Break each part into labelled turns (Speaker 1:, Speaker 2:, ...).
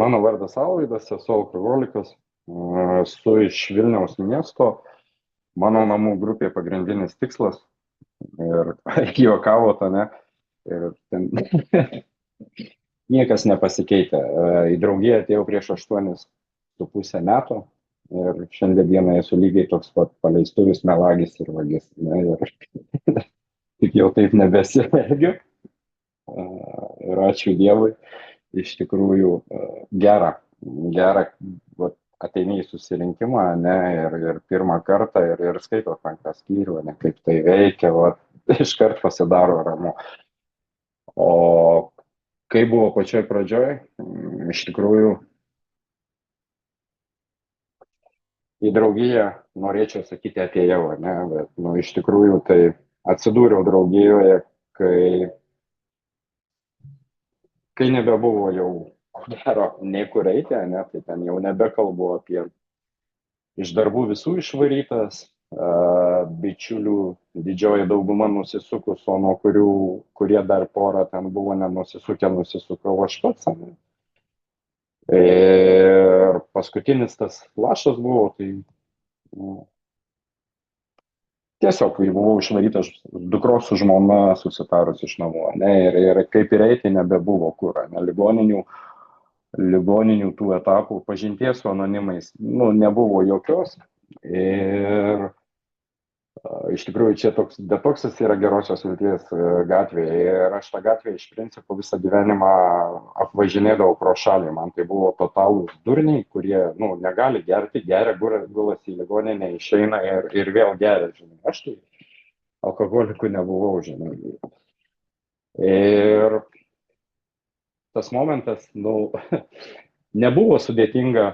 Speaker 1: Mano vardas Alvydas, esu alkoholikas, esu iš Vilniaus miesto, mano namų grupė pagrindinis tikslas ir juokavo, ne, ir ten niekas nepasikeitė. Į draugiją atėjau prieš 8,5 metų ir šiandien esu lygiai toks pat paleistuvis, melagis ir vagis. Ne, ir tik jau taip nebesielgiu. Ir ačiū Dievui, iš tikrųjų gera, vat, ateini į susirinkimą, ne, ir pirmą kartą ir skaito 5 skyrių, ne, kaip tai veikia, vat, iškart pasidaro ramu. O kai buvo pačioj pradžioj, iš tikrųjų į draugiją norėčiau sakyti atėjau, ne, bet, nu, iš tikrųjų tai atsidūriau draugijoje, kai nebebuvo jau, ko gero, nei kur eiti, ne, tai ten jau nebekalbu apie iš darbų visų išvarytas, bičiulių didžioji dauguma nusisukus, o nuo kurie dar porą ten buvo nenusisukę, nusisukau aš pats. Ne. Ir paskutinis tas lašas buvo, tai nu, tiesiog, kai buvau išvarytas dukros su žmona susitarus iš namų, ne, ir kaip ir eiti nebebuvo kur, ne, ligoninių tų etapų, pažinties su anonimais, nu, nebuvo jokios. Ir iš tikrųjų čia toks detoksas yra gerosios vilties gatvėje. Ir aš tą gatvę iš principo visą gyvenimą apvažinėdavau pro šalį. Man tai buvo totalūs durniai, kurie, nu, negali gerti, geria, gulasi į ligoninę, išeina ir vėl geria, žinai. Aš tai alkoholikų nebuvau, žinai. Ir tas momentas, nu, nebuvo sudėtinga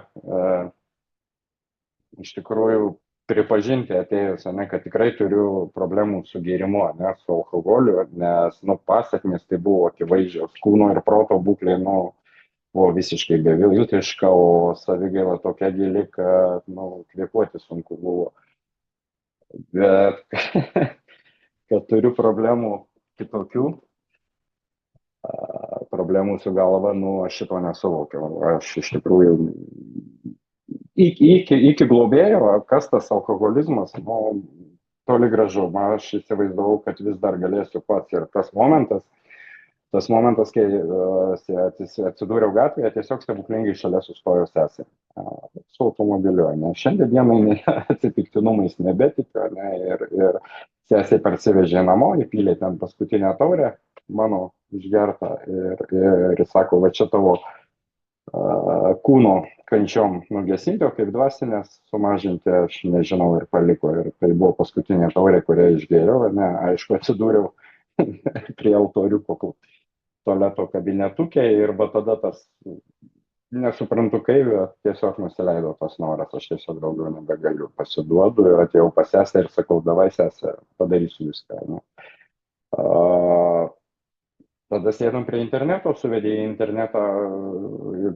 Speaker 1: iš tikrųjų pripažinti atėjus, ne, kad tikrai turiu problemų su gėrimu, ne, su alkoholiu, nes, nu, pasekmės tai buvo akivaizdžios, kūno ir proto būklė, nu, buvo visiškai beviltiška, o savigaila tokia gili, kad, nu, kvėpuoti sunku buvo. Bet, kad turiu problemų kitokių, problemų su galva, nu, aš šito nesuvokiau. Aš iš tikrųjų iki globėjo, kas tas alkoholizmas, nu, toli gražu, aš įsivaizdavau, kad vis dar galėsiu pats. Ir tas momentas, kai atsidūriau gatvėje, tiesiog stebuklingai šalia sustojo sesė su automobiliu. Ne. Šiandien dienai atsitiktinumais nebetikiu, ne, ir sesė parsivežė namo, įpylė ten paskutinę taurę mano išgertą ir sako, va čia tavo kūno kančiom nugesinti, o kaip dvasinės sumažinti, aš nežinau, ir paliko. Ir tai buvo paskutinė taurė, kurią išgėriau, ne, aišku, atsidūriau prie altoriuko tualeto kabinetukė ir va tada tas, nesuprantu kaip, tiesiog nusileido tas noras, aš tiesiog daugiau nebegaliu, pasiduodu ir atėjau pas sesę ir sakau, davai sesę, padarysiu viską. Ne. Tada sėdam prie interneto, suvedė į internetą,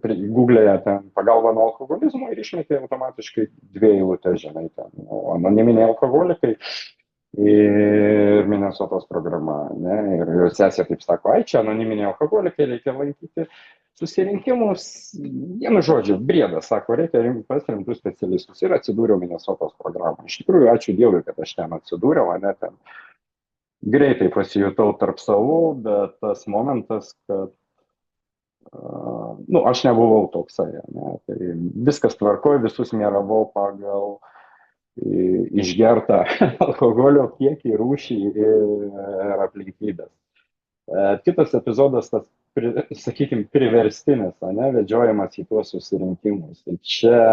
Speaker 1: Google'e ten pagalba nuo alkoholizmo ir išmetė automatiškai 2 eilutes, žinai, ten, anoniminiai alkoholikai ir Minnesotos programa, ne, ir sesė taip sako, ai, čia anoniminiai alkoholikai, reikia lankyti susirinkimus, vienu žodžiu, briedas, sako, reikia pas rimtus specialistus ir atsidūriau Minnesotos programą. Iš tikrųjų, ačiū Dievui, kad aš ten atsidūriau, ne, ten greitai pasijutau tarp savų, bet tas momentas, kad, nu, aš nebuvau toksai, ne, tai viskas tvarkoj, visus mieravau pagal išgertą alkoholio kiekį, rūšį ir aplinkybės. Kitas epizodas, tas, sakykime, priverstinis, ne, vedžiojimas į tuos susirinkimus. Tai čia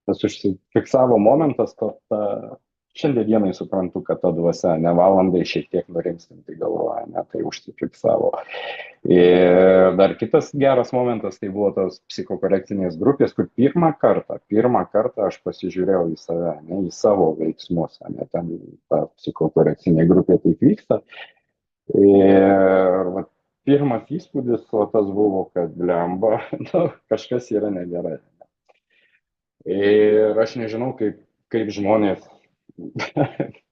Speaker 1: tas užsifiksavo momentas, kad šiandien dienai suprantu, kad ta dvasia ne valandai šiek tiek nurimstinti galvoja, ne, tai užsifiksavo. Ir dar kitas geras momentas, tai buvo tos psichokorekcinės grupės, kur pirmą kartą aš pasižiūrėjau į save, ne, į savo veiksmus, ne, ten ta psichokorekcinė grupė taip vyksta. Ir va, pirmas įspūdis, o tas buvo, kad blemba, nu, kažkas yra negerai. Ir aš nežinau, kaip žmonės,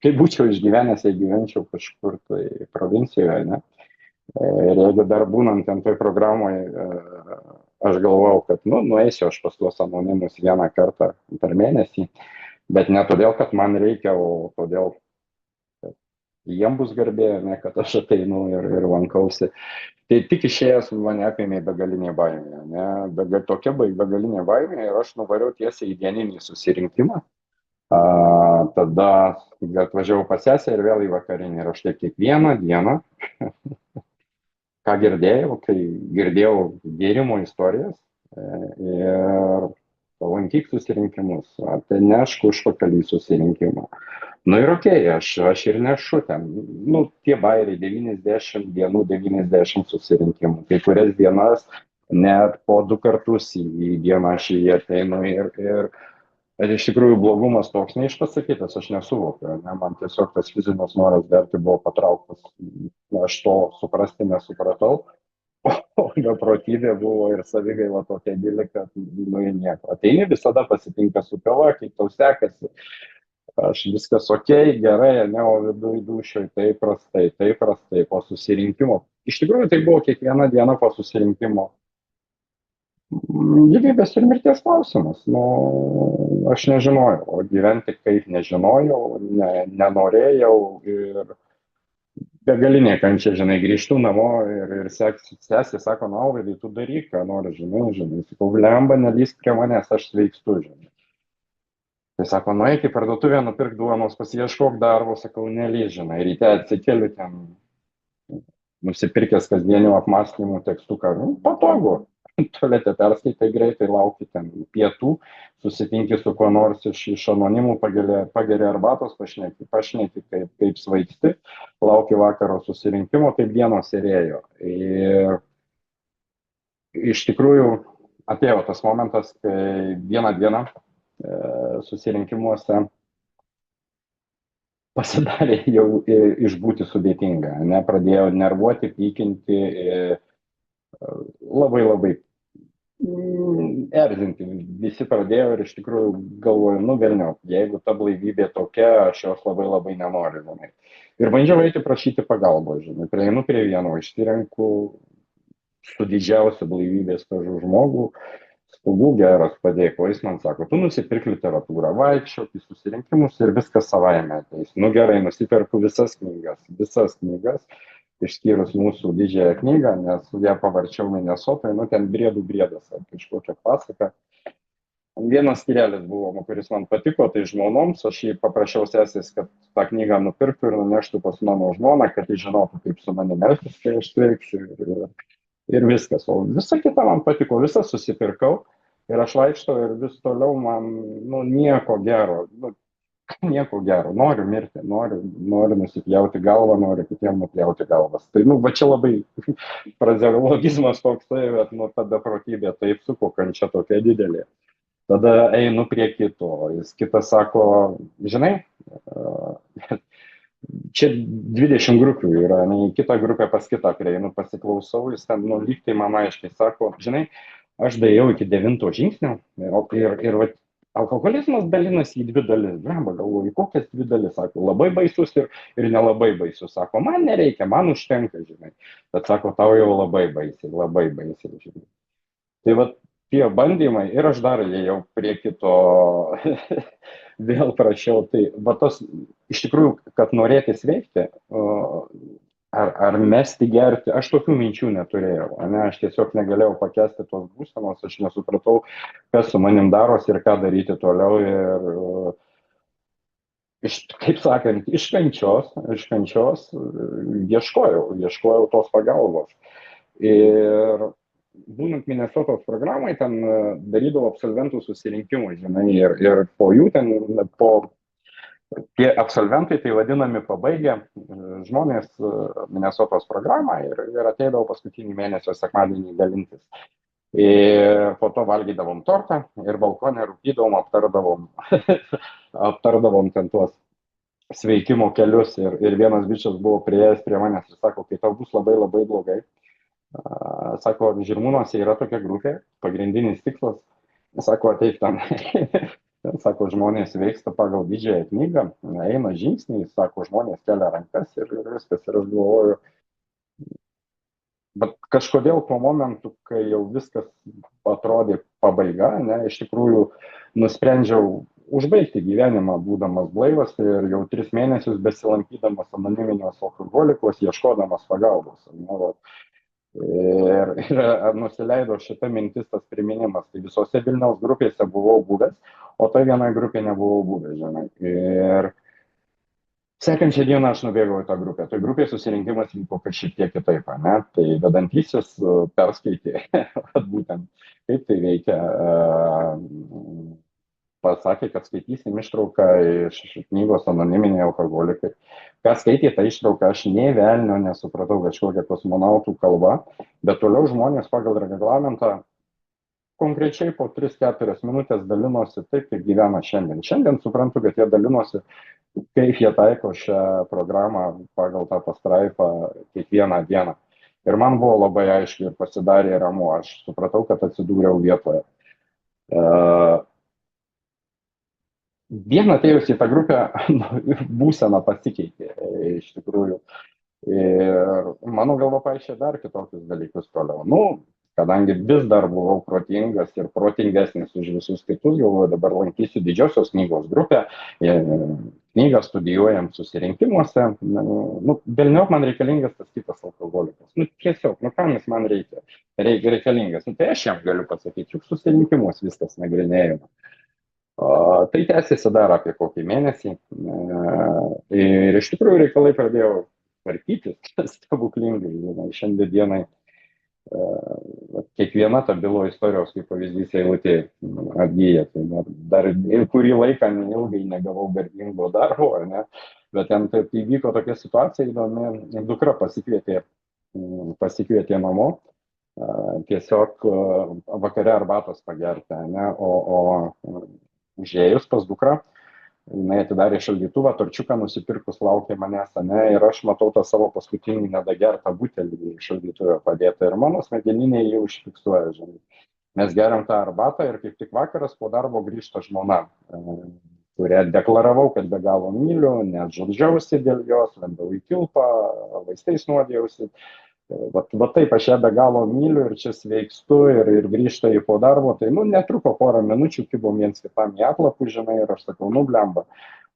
Speaker 1: kaip būčiau išgyvenęs, jei gyvenčiau kažkur tai provincijoje, ne? Ir jeigu dar būnant ten toj programoje aš galvojau, kad, nu, nueisiu aš pas tuos anonimus vieną kartą per mėnesį, bet ne todėl, kad man reikia, o todėl, jiem bus garbė, ne, kad aš ateinu ir lankausi. Tai tik išėjęs mane apėmė begalinė baimė, ne, tokia begalinė baimė ir aš nuvariau tiesiai į dieninį susirinkimą. Tada atvažiavau pas sesę ir vėl į vakarinį ir aš taip kiekvieną dieną, ką girdėjau, kai girdėjau gėrimo istorijas ir palankyk susirinkimus, tai nešk užpakalį susirinkimą. Nu ir okei, aš ir nešu ten, nu, tie bairiai 90 dienų, 90 susirinkimų, kai kurias dienas net po 2 kartus į dieną aš į jį ateinu ir iš tikrųjų blogumas toks neišpasakytas, aš nesuvokiu, ne, man tiesiog tas fizinis noras gerti buvo patrauktas, aš to suprasti nesupratau, o beprotybė buvo ir savigaila tokia didelė, kad nu į nieko. Ateini visada pasitinka su kava, kaip tau sekasi, aš viskas ok, gerai, ne, o viduj dušioj taip prastai, po susirinkimo. Iš tikrųjų tai buvo kiekviena diena po susirinkimo gyvybės ir mirties klausimas. Nu, aš nežinojau, o gyventi kaip nežinojau, nenorėjau ir begalinė kančia, žinai, grįžtu namo ir sesė sako, na, Vaidai, tu daryk, ką nori, žinai, sakau, lemba, nelįsk prie manęs, aš sveikstu, žinai. Tai sako, nueik į parduotuvę, nupirk duonos, pasiieškok darbo, sakau, nelįsk, žinai, ryte atsikeliu ten, nusipirkęs kasdienių apmąstymų tekstuką, nu, patogu. Tualete perskaitai greitai, lauki ten pietų, susitinki su kuo nors iš anonimų, pageri arbatos, pašneki kaip svaigsti, lauki vakaro susirinkimo, taip dienos ir ėjo. Ir iš tikrųjų atėjo tas momentas, kai vieną dieną susirinkimuose pasidarė jau išbūti sudėtinga, ne, pradėjo nervuoti, pykinti, labai erzinti. Visi pradėjo ir iš tikrųjų galvoju, nu velniau, jeigu ta blaivybė tokia, aš jos labai nenoriu. Žinai. Ir bandžiau eiti prašyti pagalbos, žinai. Prieinu prie vieno, išsirenku su didžiausia blaivybės stažu žmogų, spalvų geras, padėk, o jis man sako, tu nusipirk literatūrą, vaikščiok į susirinkimus ir viskas savaime ateis. Nu gerai, nusiperku visas knygas, išskyrus mūsų didžiąją knygą, nes ją pavarčiau Minesotoje, nu ten briedas ar kažkokia pasaka. Vienas skyrelis buvo, kuris man patiko, tai žmonoms, aš jį paprašiau sesės, kad tą knygą nupirktų ir nuneštų pas mano žmoną, kad jis žinotų, kaip su manimi elgtis, kai aš sveiksiu ir viskas. O visa kita man patiko, visą susipirkau ir aš vaikštau ir vis toliau man, nu, nieko gero. Noriu mirti, noriu nusipjauti galvą, noriu kitiem nupjauti galvas. Tai, nu, va čia labai frazeologizmas toks, tai, bet, nu, ta beprotybė taip suko, kančia tokia didelė. Tada einu prie kito, jis kitas sako, žinai, čia 20 grupių yra, ne, kitą grupę pas kitą prieinu, pasiklausau, jis ten, nu, lyg tai man aiškiai sako, žinai, aš daėjau iki 9 žingsnio ir va, alkoholizmas dalinasi į 2 dalis. Blemba, galvoju, kokias 2 dalis, sako, labai baisus ir nelabai baisus. Sako, man nereikia, man užtenka, žinai. Bet sako, tau jau labai baisiai, žinai. Tai va, tie bandymai ir aš dar ėjau prie kito, vėl prašiau. Tai va tos, iš tikrųjų, kad norėti sveikti, ar mesti gerti, aš tokių minčių neturėjau, ne? Aš tiesiog negalėjau pakęsti tos būsenos, aš nesupratau, kas su manim darosi ir ką daryti toliau ir, kaip sakant, iš kančios ieškojau tos pagalbos. Ir būnant Minesotos programai, ten darydavau absolventų susirinkimų, žinai, ir po jų ten, tie absolventai, tai vadinami pabaigę žmonės Minesotos programą ir ateidavo paskutinį mėnesio sekmadienį dalintis. Ir po to valgydavom tortą ir balkonę rūkydavom, aptardavom ten tuos sveikimo kelius ir vienas bičias buvo priėjęs prie manęs ir sako, kai tau bus labai blogai, sako, Žirmūnuose yra tokia grupė, pagrindinis tikslas, sako, ateik ten. Sako, žmonės veiksta pagal didžiąją knygą, eina žingsniai, sako, žmonės kelia rankas ir viskas. Ir aš galvoju, Bet kažkodėl tuo momentu, kai jau viskas atrodė pabaiga, ne, iš tikrųjų nusprendžiau užbaigti gyvenimą, būdamas blaivas ir jau 3 mėnesius besilankydamas anoniminiuose alkoholikos, ieškodamas pagalbos. Ne, va. Ir nusileido šita mintis, tas priminimas. Tai visose Vilniaus grupėse buvau buvęs, o tai vienoje grupėje nebuvau buvęs, žinai. Ir sekančią dieną aš nubėgau į tą grupę. Tai grupės susirinkimas vyko šiek tiek kitaip, ne? Tai vedantysis perskaitė, būtent kaip tai veikia, pasakė, kad skaitysim ištrauką iš knygos Anoniminiai alkoholikai. Kas skaitė tą ištrauką, aš nė velnio nesupratau, kažkokia kosmonautų kalba, bet toliau žmonės pagal reglamentą konkrečiai po 3-4 minutės dalinosi taip, kaip gyvena šiandien. Šiandien suprantu, kad jie dalinosi, kaip jie taiko šią programą pagal tą pastraipą kiekvieną dieną. Ir man buvo labai aiškiai ir pasidarė ramu, aš supratau, kad atsidūriau vietoje. Vieną atėjus į tą grupę, būsena pasikeitė iš tikrųjų. Ir mano galva paaiškė dar kitokius dalykus toliau. Nu, kadangi vis dar buvau protingas ir protingesnis už visus kitus, galvoju, dabar lankysiu didžiosios knygos grupę, knygą studijuojam susirinkimuose, nu, velniop man reikalingas tas kitas alkoholikas. Nu, tiesiog, nu, kam jis man reikalingas? Nu, tai aš jam galiu pasakyti, juk susirinkimus viskas nagrinėjama. Tai tęsiasi dar apie kokį mėnesį ir iš tikrųjų reikalai pradėjo tvarkytis stebuklingai. Šiandien dienai kiekviena ta bylo istorijos kaip pavyzdys eilutė atgyja. Tai dar kurį laiką ilgai negavau garbingo darbo, ne? Bet ten tai įvyko tokia situacija įdomi, dukra pasikvietė namo, tiesiog vakare arbatos pagerti, ne? O užėjus pas dukrą, jinai atidarė šaldytuvą, torčiuką nusipirkus laukė manęs, ne, ir aš matau tą savo paskutinį nedagertą butelį šaldytuvę padėtą ir mano smegeniniai jau užfiksuoja, žinai. Mes geriam tą arbatą ir kaip tik vakaras po darbo grįžta žmona, kurią deklaravau, kad be galo myliu, net žudžiausi dėl jos, lendau į kilpą, vaistais nuodėjausi. Va taip aš ją be galo myliu ir čia sveikstu ir grįžta į po darbo, tai netruko porą minučių, kibom viens kitam į atlapų, žinai, ir aš sakau, blemba,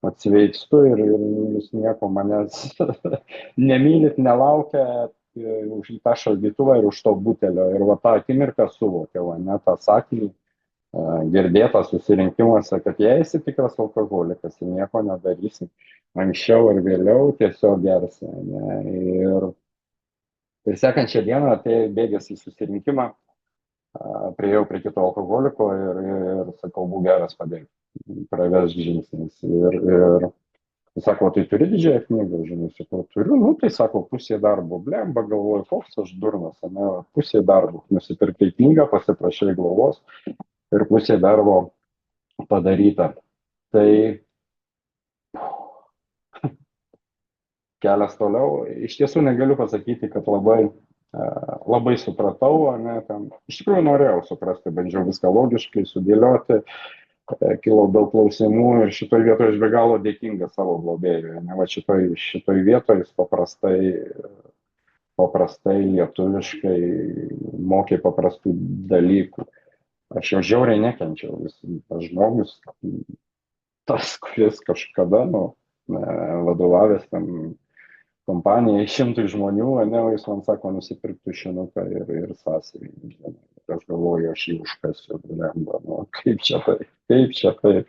Speaker 1: atsveikstu ir jūs nieko manęs nemylit, nelaukia už tą šaldytuvą ir už to butelio. Ir va tą akimirką suvokiau, ne, tą sakinį, girdėtą susirinkimuose, kad jei esi tikras alkoholikas ir nieko nedarysi, anksčiau ar vėliau tiesiog gersi. Ne, ir sekančią dieną atėjau bėgęs į susirinkimą, priėjau prie kito alkoholiko ir sakau, būk geras padėk, pravesk žingsnis. Ir sako, tai turi didžiąją knygą, žinai, sakau, turiu, tai sako, pusė darbo, blemba, galvoju, koks aš durnas, ne, pusė darbo, nusipirkai knygą, pasiprašai galvos ir pusė darbo padaryta. Tai kelias toliau, iš tiesų negaliu pasakyti, kad labai supratau, ne, ten, iš tikrųjų norėjau suprasti, bandžiau viską logiškai sudėlioti, kilo daug klausimų ir šitoj vietoje aš be galo dėkingas savo globėjui, ne, va šitoj vietoje jis paprastai lietuviškai mokė paprastų dalykų. Aš jau žiauriai nekenčiau, tas žmogus, tas, kuris kažkada, vadovavęs tam kompanijai 100 žmonių, ne, o jis man sako, nusipirk tušinuką ir sąsiuvinį. Ir aš galvoju, aš jį užkasiu, blemba, kaip čia tai.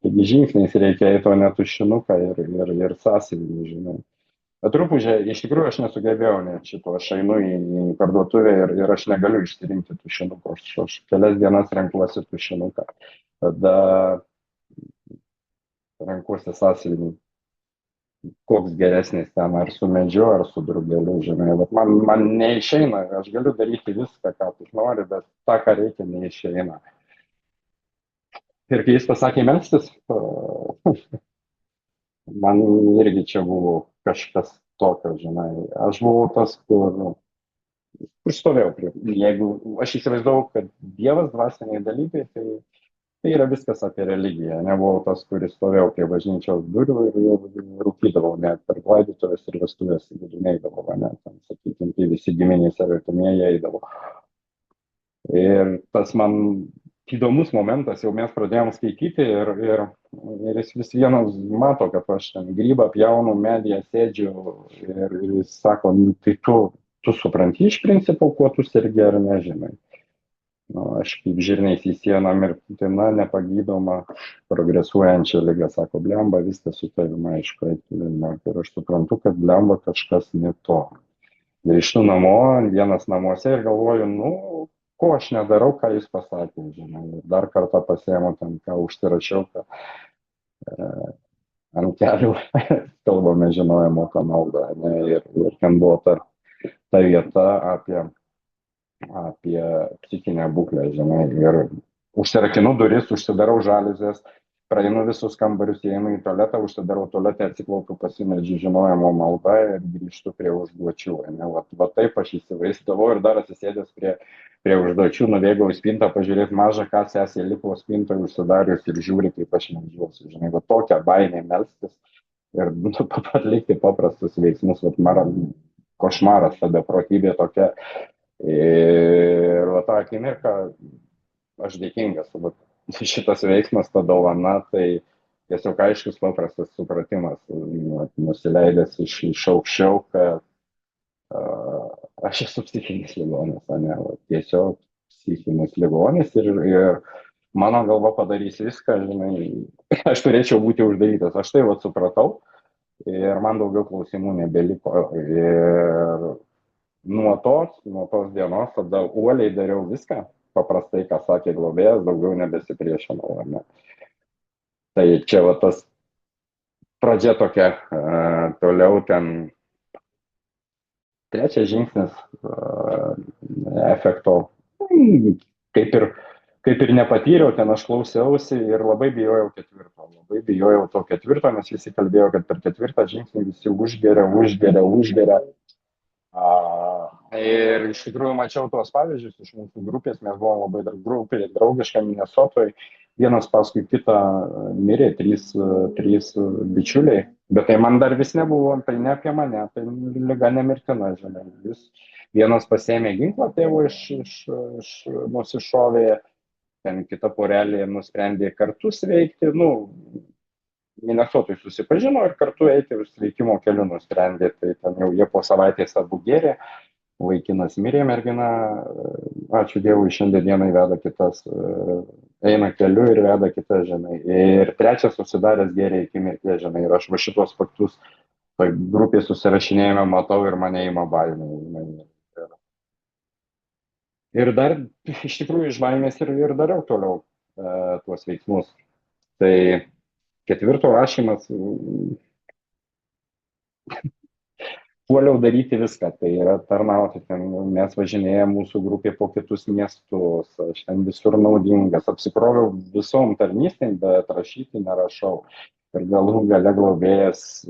Speaker 1: Taigi žingsniais reikia į to netušinuką ir sąsiuvinį, žinai. Truputį, iš tikrųjų, aš nesugebėjau net šito, aš einu į parduotuvę ir aš negaliu išsirinkti tušinuko, aš kelias dienas renkuosi tušinuką. Tada renkuosi sąsiuvinį. Koks geresnis ten, ar su medžiu, ar su drugeliu, žinai, bet man neišeina, aš galiu daryti viską, ką tik nori, bet tą, ką reikia, neišeina. Ir kai jis pasakė melstis, man irgi čia buvo kažkas tokio, žinai, aš buvau tas, kur stovėjau prie, jeigu aš įsivaizdavau, kad Dievas, dvasiniai dalykai, tai Tai yra viskas apie religiją. Nebuvau tas, kuris stovėjau prie bažnyčios durų ir rūkydavau net per laidotuvės ir vestuvės vidų neidavau, ne, ten, sakykime, tai visi giminės ar artimieji eidavo. Ir tas man įdomus momentas, jau mes pradėjom skaityti ir jis vis vienas mato, kad aš ten grybą pjaunu, medyje sėdžiu ir jis sako, nu, tai tu supranti iš principo, kuo tu sergi ar nežinai. Nu, aš kaip žirniais į sieną mirtina, nepagydoma, progresuojančia lyga, sako, blemba, viskas su tavimi aišku, ir aš suprantu, kad blemba kažkas ne to. Grįžtu namo, vienas namuose ir galvoju, nu, ko aš nedarau, ką jis pasakė, žinai. Ir dar kartą pasiėmu ten, ką užsirašiau, ką ant kelių kalbame žinojimo tą naudą. Ne, ir ten buvo ta vieta apie psichinę būklę, žinai, ir užsirakinu duris, užsidarau žaliuzės, praeinu visus kambarius, įeinu į tualetą, užsidarau tualetę, atsiklaupiu, pasimeldžiu žinojimo maldą ir grįžtu prie užduočių. Va taip aš įsivaizdavau ir dar atsisėdęs prie užduočių, nuvėgau į spintą, pažiūrėti mažą, ką sesė liko spintoje užsidarius ir žiūri, kaip aš meldžiuosi. Žinai, va tokia baimė melstis ir atlikti paprastus veiksmus, košmaras, ta beprotybė tokia. Ir va tą akimirką aš dėkingas, vat, šitas veiksmas, ta dovana, tai tiesiog aiškus paprastas supratimas, nusileidęs iš aukščiau, kad aš esu psichinis ligonis, ne, va, tiesiog psichinis ligonis ir mano galva padarys viską, žinai, aš turėčiau būti uždarytas, aš tai va supratau ir man daugiau klausimų nebeliko ir nuo tos dienos tada uoliai dariau viską, paprastai, ką sakė globėjas, daugiau nebesipriešinau. Ne? Tai čia va tas pradžia tokia, toliau ten trečias žingsnis efekto, kaip ir nepatyriau, ten aš klausiausi ir labai bijojau ketvirto. Labai bijojau to ketvirto, nes visi kalbėjo, kad per ketvirtą žingsnį visi užgeria. Ir iš tikrųjų mačiau tuos pavyzdžius iš mūsų grupės, mes buvom labai draugiška Minesotoje, vienas paskui kitą mirė, trys bičiuliai, bet tai man dar vis nebuvo, tai ne apie mane, tai liga nemirtina, žinai, vienas pasėmė ginklą tėvų nusišovė, ten kita porelė nusprendė kartu sveikti, Minesotoj susipažino ir kartu eiti sveikimo keliu nusprendė, tai ten jau jie po savaitės abu gėrė, vaikinas mirė, mergina, ačiū Dievui, šiandien dienai veda kitas, eina keliu ir veda kitas, žinai. Ir trečias susidaręs gėrė iki mirties, žinai. Ir aš va šitos faktus, tai grupė susirašinėjame, matau ir mane ima baimė. Ir dar iš tikrųjų iš baimės ir dariau toliau tuos veiksmus. Tai ketvirto rašymas, puoliau daryti viską, tai yra tarnauti, ten mes važinėjame mūsų grupė po kitus miestus, aš ten visur naudingas, apsikroviau visom tarnystėm, bet rašyti nerašau. Ir galų gale globėjas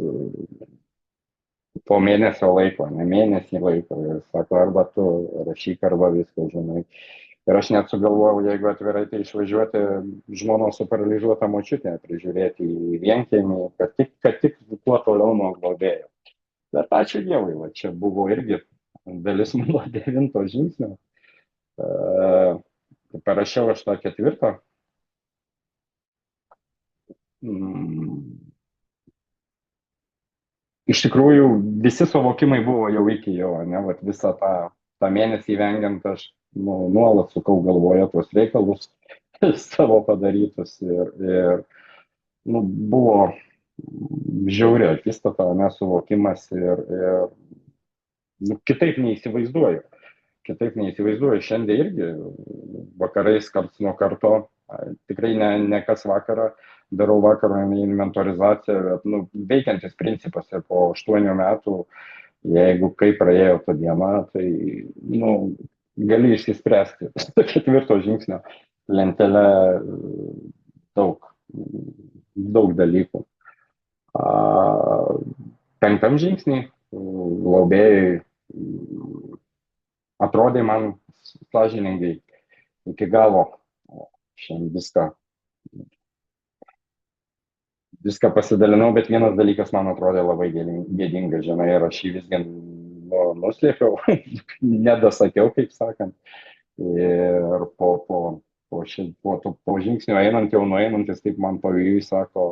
Speaker 1: po mėnesio laiko, ne mėnesį laiko, ir sako, arba tu rašyk, arba viską, žinai. Ir aš net sugalvojau, jeigu atvirai, tai išvažiuoti žmonos suparalyžiuotą močiutę, prižiūrėti į vienkiemį, kad tik kuo toliau nuo globėjo. Bet ačiū Dievui, va, čia buvo irgi dalis mano 9 žingsnio. Parašiau aš tą 4. Iš tikrųjų, visi suvokimai buvo jau iki jo, ne, vat visą tą mėnesį vengiant aš nuolat sukau galvoje tuos reikalus savo padarytus ir buvo žiauri akistata, nesuvokimas ir kitaip neįsivaizduoju. Šiandien irgi vakarais karts nuo karto, tikrai ne kas vakarą, darau vakaro inventorizaciją, bet veikiantis principas ir po 8 metų, jeigu kaip praėjo ta diena, tai gali išsispręsti 4 žingsnio lentelę daug dalykų. 5 žingsnį globėjai atrodė man sąžiningai iki galo, šiandien viską viską pasidalinau, bet vienas dalykas man atrodė labai gėdingas, žinai, ir aš jį visgi nuslėpiau, nedasakiau, kaip sakant. Ir po žingsnio einant, jau nueinantis, taip man pavėjui sako,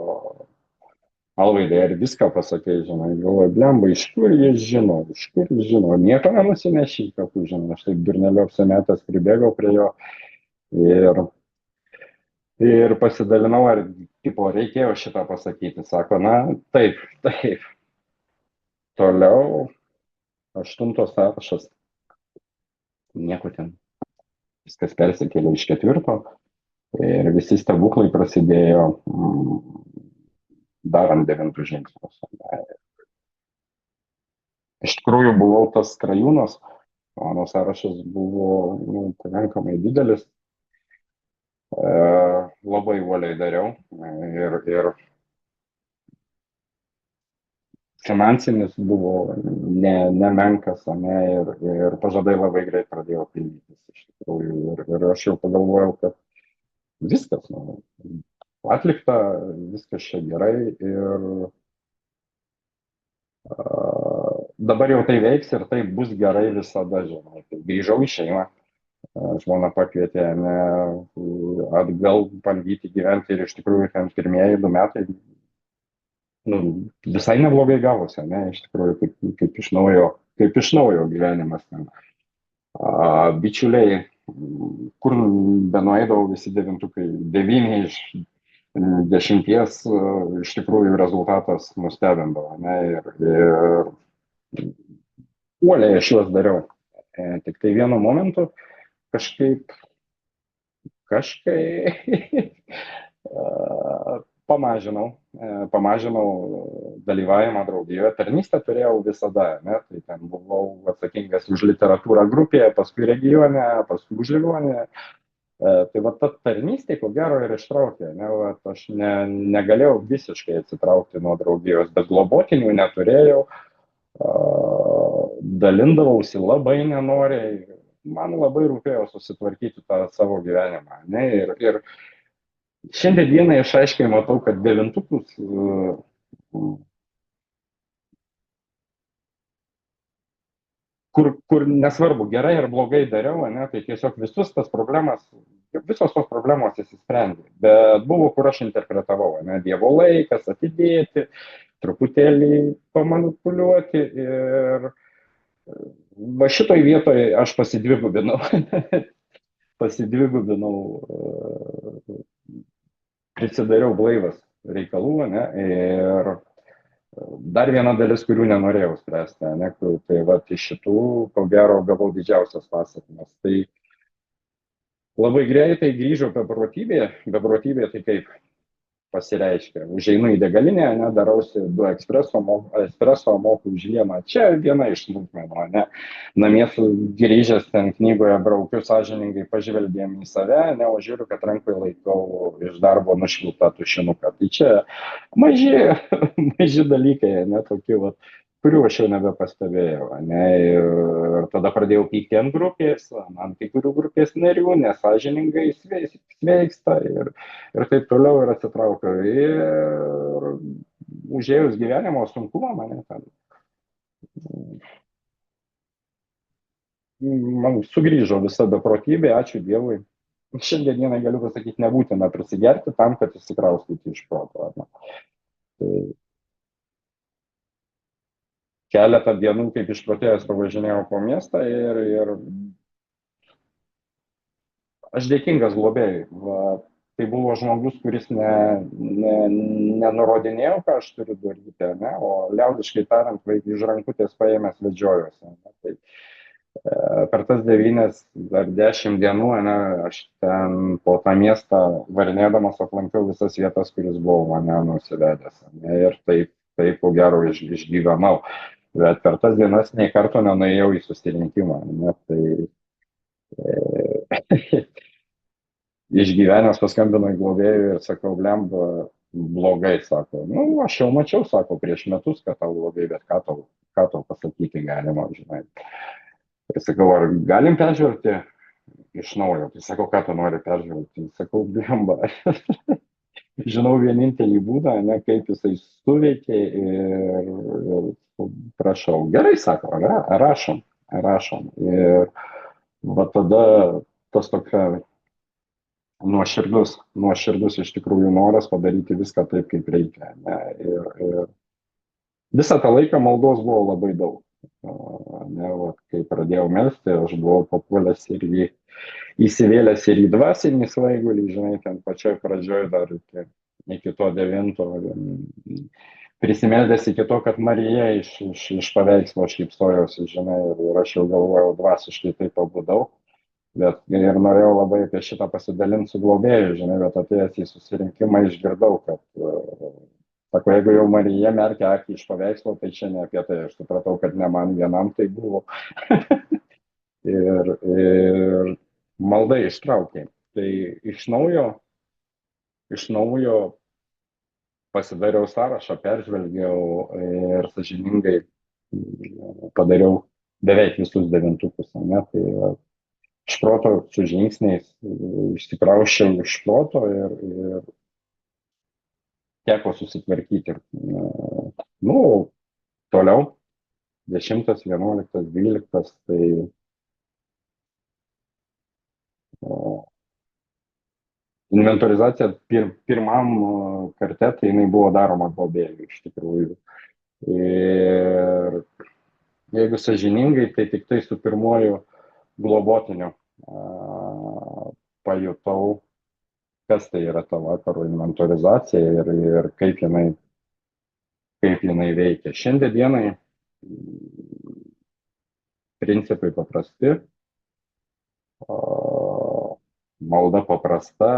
Speaker 1: Alvaidai, ar viską pasakė, žinai, galvoju, blemba, iš kur jis žino, nieko nenusinešė į kapų, žinai, aš taip durneliu apsimetęs pribėgau prie jo ir, ir pasidalinau, ar, tipo, reikėjo šitą pasakyti, sako, na, taip, toliau, aštuntos sąrašas, nieko ten, viskas persikėlė iš ketvirto ir visi stebuklai prasidėjo darant devintus žingsnius. Iš tikrųjų buvau tas krajūnas, mano sąrašas buvo pakankamai didelis, labai uoliai dariau ir finansinis buvo nemenkas, ir pažadai labai greit pradėjo pildytis iš tikrųjų. Ir aš jau pagalvojau, kad viskas, atlikta, viskas čia gerai ir dabar jau tai veiks ir tai bus gerai visada, žinai. Tai grįžau į šeimą, žmona pakvietė atgal bandyti gyventi ir iš tikrųjų ten pirmieji 2 metai visai neblogai gavosi, ne, iš tikrųjų kaip iš naujo gyvenimas ten. Bičiuliai, kur benueidavau, visi devintukai, 9 iš 10, iš tikrųjų rezultatas nustebindavo, ne, ir uoliai aš juos dariau. Tik tai vienu momentu kažkaip pamažinau dalyvavimą draugijoje. Tarnystę turėjau visada, ne, tai ten buvau atsakingas už literatūrą grupėje, paskui regione, paskui už ligoninę. Tai va ta tarnystė, ko gero, ir ištraukė. Ne, va, aš negalėjau visiškai atsitraukti nuo draugijos, bet globotinių neturėjau, dalindavausi labai nenoriai. Man labai rūpėjo susitvarkyti tą savo gyvenimą. Ne, ir šiandien dienai aš aiškiai matau, kad devintukus kur nesvarbu, gerai ar blogai dariau, ne, tai tiesiog visos tos problemos įsisprendė. Bet buvo, kur aš interpretavau, ne, Dievo laikas, atidėti, truputėlį pamanipuliuoti ir va šitoj vietoje aš pasidvigubinau, prisidariau blaivas reikalų, ne, ir dar viena dalis, kurių nenorėjau spręsti, ne, tai va iš šitų, ko gero, gavau didžiausias pasekmes. Tai labai greitai grįžau beprotybė tai kaip pasireiškia. Užeinu į degalinę, ne, darausi 2 espreso, moku už 1. Čia viena iš smulkmenų, ne. Namie grįžęs ten knygoje braukiu sąžiningai, pažvelgėm į save, ne, o žiūriu, kad rankoje laikau iš darbo nušvilptą tušinuką. Tai čia maži dalykai, ne, tokie, va, kurių aš jau nebepastebėjau, ne, ir tada pradėjau pykti ant grupės, ant kai kurių grupės narių, nesąžiningai sveiksta ir taip toliau, ir atsitraukiau. Ir užėjus gyvenimo sunkumą mane ten, man sugrįžo visa beprotybė, ačiū Dievui. Šiandien dienai galiu pasakyti, nebūtina prisigerti tam, kad išsikraustyti iš proto. Tai keletą dienų kaip išprotėjęs pavažinėjau po miestą ir aš dėkingas globėjui. Tai buvo žmogus, kuris nenurodinėjo, ką aš turiu daryti, ne, o liaudiškai tariant, vaikį iš rankutės paėmęs vedžiojuosi. Tai per tas 9 ar 10 dienų, ne, aš ten po tą miestą varinėdamas aplankiau visas vietas, kuris buvo mane nusivedęs. Ne, ir taip, ko gero, išgyvenau. Bet per tas dienas nei karto nenuėjau į susirinkimą. Ne, tai išgyvenęs paskambino į globėjų ir sakau, blemba, blogai, sako. Aš jau mačiau, sako, prieš metus, kad tau blogai, bet ką tau pasakyti galima, žinai. Tai sakau, ar galim peržvelgti iš naujo? Tai sakau, ką tu nori peržvelgti? Sakau, blemba. žinau vienintelį būdą, ne, kaip jisai suveikė ir prašau. Gerai, sako, rašom, rašom. Ir va tada tas tokia nuoširdus iš tikrųjų noras padaryti viską taip, kaip reikia. Ne, ir visą tą laiką maldos buvo labai daug. Ne, va, kai pradėjau melsti, aš buvau papuolęs ir įsivėlęs ir į dvasinį svaigulį, žinai, ten pačioj pradžioj dar iki to devinto, prisimeldęs iki to, kad Marija iš paveikslo šypsojosi, žinai, ir aš jau galvojau dvasiškai taip pabudau, bet ir norėjau labai apie šitą pasidalinti su globėju, žinai, bet atėjęs į susirinkimą išgirdau, kad sako, jeigu jau Marija merkia akį iš paveikslo, tai čia ne apie tai. Aš supratau, kad ne man vienam tai buvo. ir malda ištraukė. Tai iš naujo pasidariau sąrašą, peržvelgiau ir sąžiningai padariau beveik visus devintukus. Ne? Tai iš proto su žingsniais išsikrauščiau iš proto ir teko susitvarkyti. Nu, toliau, 10, 11, 12, tai inventorizacija pirmam karte, tai jinai buvo daroma globėjų iš tikrųjų. Ir jeigu sąžiningai, tai tik tai su pirmuoju globotiniu pajutau, kas tai yra ta vakaro inventorizacija ir kaip jinai veikia. Šiandien dienai principai paprasti, malda paprasta,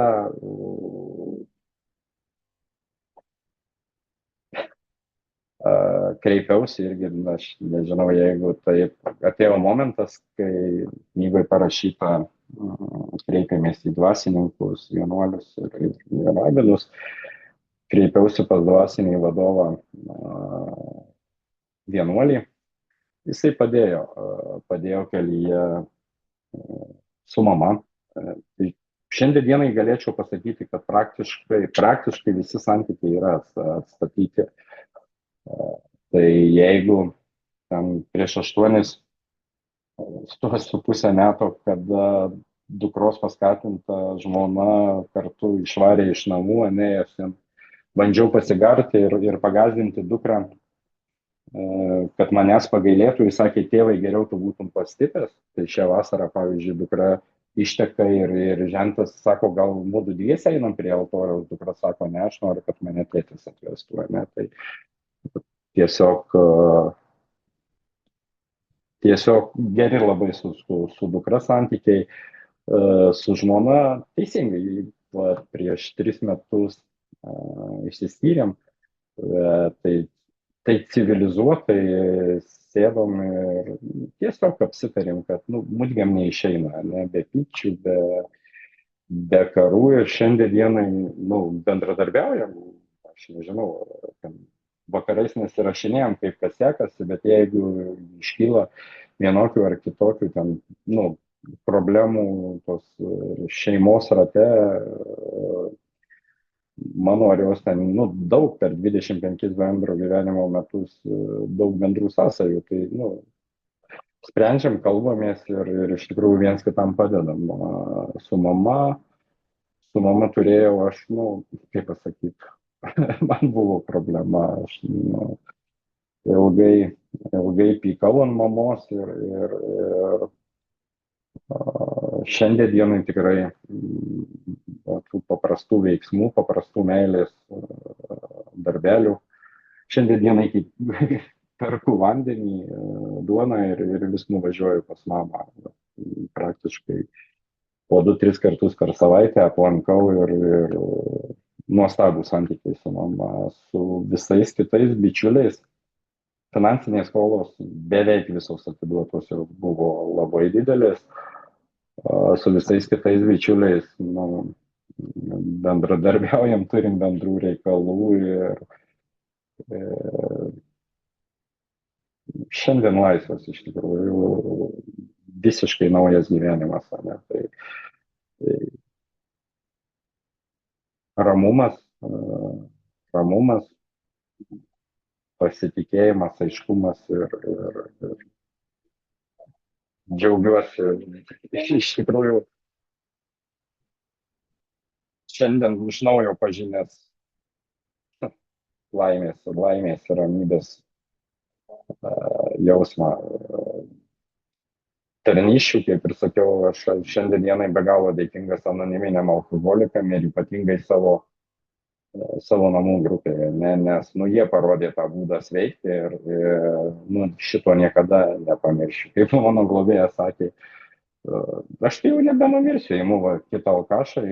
Speaker 1: kreipiausi irgi, aš nežinau, jeigu taip atėjo momentas, kai knygoje parašyta, kreipėmės į dvasininkus, vienuolius ir rabinus, kreipiausi pas dvasinį vadovą vienuolį, jisai padėjo kelyje su mama. Tai šiandien dienai galėčiau pasakyti, kad praktiškai visi santykiai yra atstatyti. Tai jeigu ten prieš 8,5 metų, kada dukros paskatinta žmona kartu išvarė iš namų, aš ten bandžiau pasigarti ir pagazdinti dukrą, kad manęs pagailėtų, jis sakė, tėvai, geriau tu būtum pastipęs. Tai šią vasarą, pavyzdžiui, dukra išteka ir žentas sako, gal mūdu dviese einam prie altoriaus, dukra sako, ne, aš noriu, kad mane tėtis atvestų, ne, tai tiesiog geri labai su dukra santykiai, su žmona teisingai, prieš 3 metus išsiskyrėm, tai civilizuotai sėdom ir tiesiog apsitarėm, kad mudviem neišeina, ne, be pykčių, be karų ir šiandien dienai bendradarbiaujam, aš nežinau, vakarais nesirašinėjom, kaip kas sekasi, bet jeigu iškyla vienokių ar kitokių ten, problemų tos šeimos rate, mano ar jos ten, daug per 25 bendro gyvenimo metus, daug bendrų sąsajų, tai, sprendžiam, kalbamės ir iš tikrųjų viens kitam padedam. Su mama turėjau aš, kaip pasakyti, man buvo problema, aš ilgai pykau ant mamos ir šiandien dienai tikrai tų paprastų veiksmų, paprastų meilės darbelių. Šiandien dienai perku vandenį, duoną ir vis nuvažiuoju pas mamą. Praktiškai po 2-3 kartus per savaitę aplankau ir nuostabų santykiai su mama, su visais kitais bičiuliais. Finansinės skolos beveik visos atiduotos jau buvo labai didelės. Su visais kitais bičiuliais bendradarbiaujam, turim bendrų reikalų ir šiandien laisvas iš tikrųjų visiškai naujas gyvenimas. Ne? Tai ramumas, ramumas, pasitikėjimas, aiškumas ir džiaugiuosi iš tikrųjų šiandien iš naujo pažinęs laimės ir ramybės jausmą. Tarnysčių, kaip ir sakiau, aš šiandien dienai be galo dėkingas anoniminiam alkoholikam ir ypatingai savo namų grupėje, nes jie parodė tą būdą sveikti ir šito niekada nepamiršiu. Kaip mano globėjas sakė, aš tai jau nebenumirsiu, imu kitą alkašą,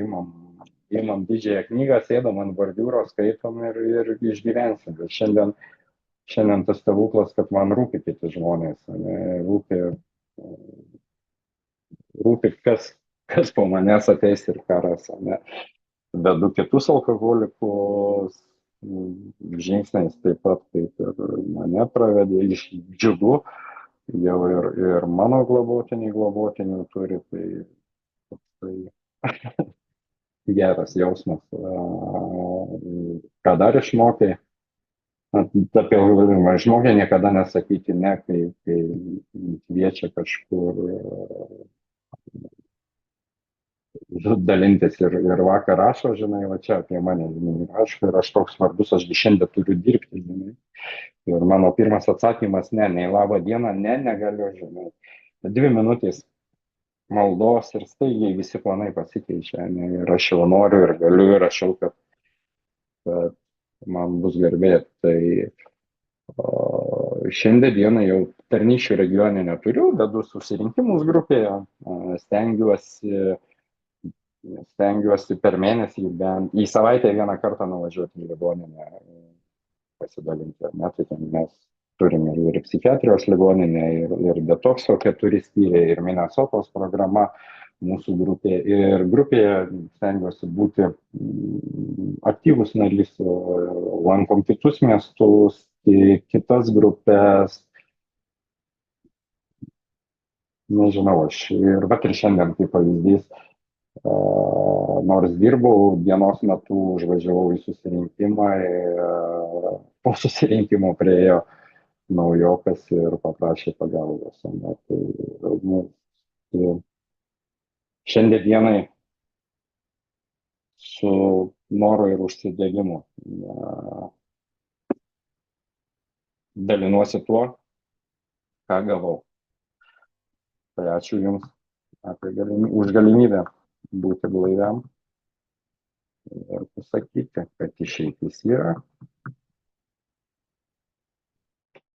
Speaker 1: imam didžiąją knygą, sėdam ant bordiūro, skaitom ir išgyvensim. Ir šiandien tas stebuklas, kad man rūpi kiti žmonės, rūpi kas po manęs ateis ir ką ras. Vedu kitus alkoholikus žingsniais taip pat, kaip ir mane pravedė, iš džiugu, jau ir mano globotinių turi, tai geras jausmas. Ką dar išmokai? Apie alkoholizmą išmokai niekada nesakyti ne, kai kviečia kažkur dalintis ir vakar rašo, žinai, va čia apie mane, žinai, rašo ir aš toks svarbus, ašgi šiandien turiu dirbti, žinai. Ir mano pirmas atsakymas, nei labą dieną, negaliu, žinai. 2 minutės maldos ir staigiai visi planai pasikeičia, ir aš jau noriu ir galiu ir rašau, kad man bus garbė. Tai šiandien dieną jau tarnysčių regione neturiu, vedu susirinkimus grupėje, stengiuosi per mėnesį bent į savaitę vieną kartą nuvažiuoti į ligoninę, pasidalinti. Tai ten mes turime ir psichiatrijos ligoninę, ir detokso 4 skyriai, ir Minnesotos programa mūsų grupėje. Ir grupėje stengiuosi būti aktyvus narys, lankom kitus miestus, kitas grupės. Nežinau, aš ir šiandien kaip pavyzdys, nors dirbau, dienos metu užvažiavau į susirinkimą ir po susirinkimo priėjo naujokas ir paprašė pagalbos. Tai šiandien dienai su noru ir užsidegimu dalinuosi tuo, ką gavau. Tai ačiū Jums už galimybę būti blaiviam ir pasakyti, kad išeitis yra